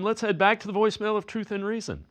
Let's head back to the voicemail of Truth and Reason.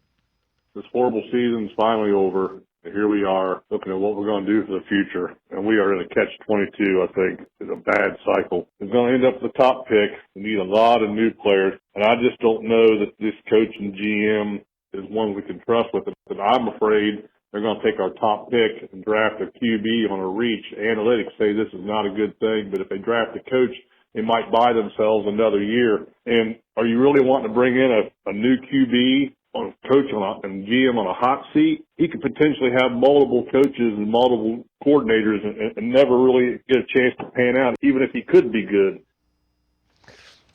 This horrible season's finally over. And here we are looking at what we're going to do for the future. And we are in a catch-22, I think. It's a bad cycle. It's going to end up with the top pick. We need a lot of new players. And I just don't know that this coach and GM is one we can trust with it. But I'm afraid they're going to take our top pick and draft a QB on a reach. Analytics say this is not a good thing, but if they draft a coach, they might buy themselves another year. And are you really wanting to bring in a new QB on coach and GM on a hot seat? He could potentially have multiple coaches and multiple coordinators and never really get a chance to pan out, even if he could be good.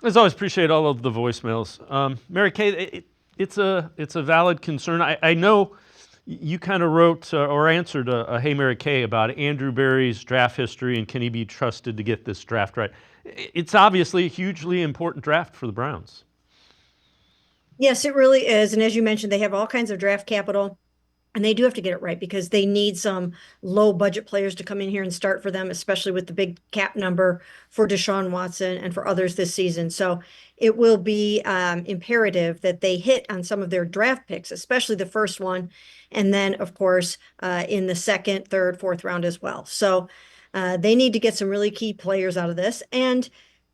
As always, appreciate all of the voicemails. Mary Kay, it's a valid concern. I know you kind of wrote or answered a Hey Mary Kay about Andrew Berry's draft history and can he be trusted to get this draft right. It's obviously a hugely important draft for the Browns. Yes, it really is. And as you mentioned, they have all kinds of draft capital, and they do have to get it right because they need some low budget players to come in here and start for them, especially with the big cap number for Deshaun Watson and for others this season. So it will be imperative that they hit on some of their draft picks, especially the first one. And then, of course, in the second, third, fourth round as well. So they need to get some really key players out of this. And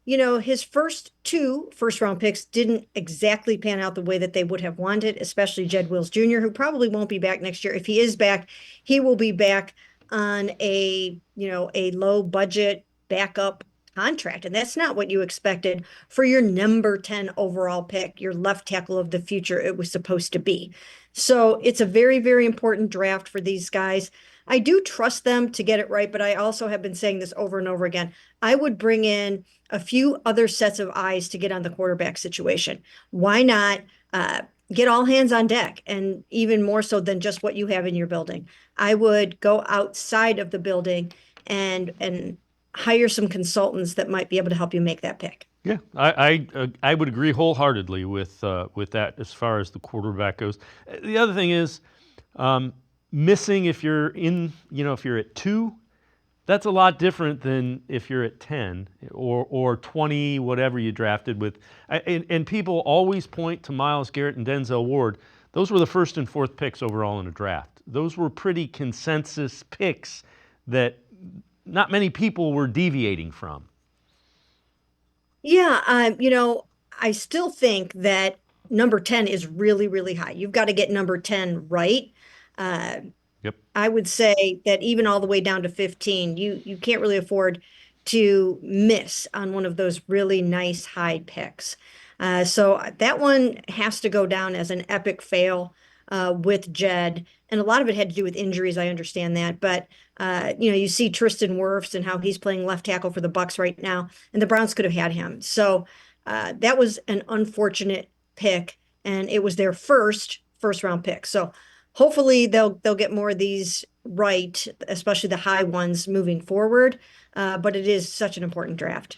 his first two first-round picks didn't exactly pan out the way that they would have wanted, especially Jed Wills Jr., who probably won't be back next year. If he is back, he will be back on a low-budget backup contract, and that's not what you expected for your number 10 overall pick, your left tackle of the future it was supposed to be. So it's a very, very important draft for these guys. I do trust them to get it right, but I also have been saying this over and over again. I would bring in a few other sets of eyes to get on the quarterback situation. Why not get all hands on deck, and even more so than just what you have in your building? I would go outside of the building and hire some consultants that might be able to help you make that pick. Yeah, I would agree wholeheartedly with that as far as the quarterback goes. The other thing is missing if you're at 2. That's a lot different than if you're at 10 or 20, whatever you drafted with. And people always point to Myles Garrett and Denzel Ward. Those were the first and fourth picks overall in a draft. Those were pretty consensus picks that not many people were deviating from. Yeah, I still think that number 10 is really, really high. You've got to get number 10 right. Yep. I would say that even all the way down to 15, you can't really afford to miss on one of those really nice high picks. So that one has to go down as an epic fail with Jed. And a lot of it had to do with injuries, I understand that. But, you see Tristan Wirfs and how he's playing left tackle for the Bucs right now, and the Browns could have had him. So that was an unfortunate pick, and it was their first round pick. So hopefully they'll get more of these right, especially the high ones moving forward. But it is such an important draft.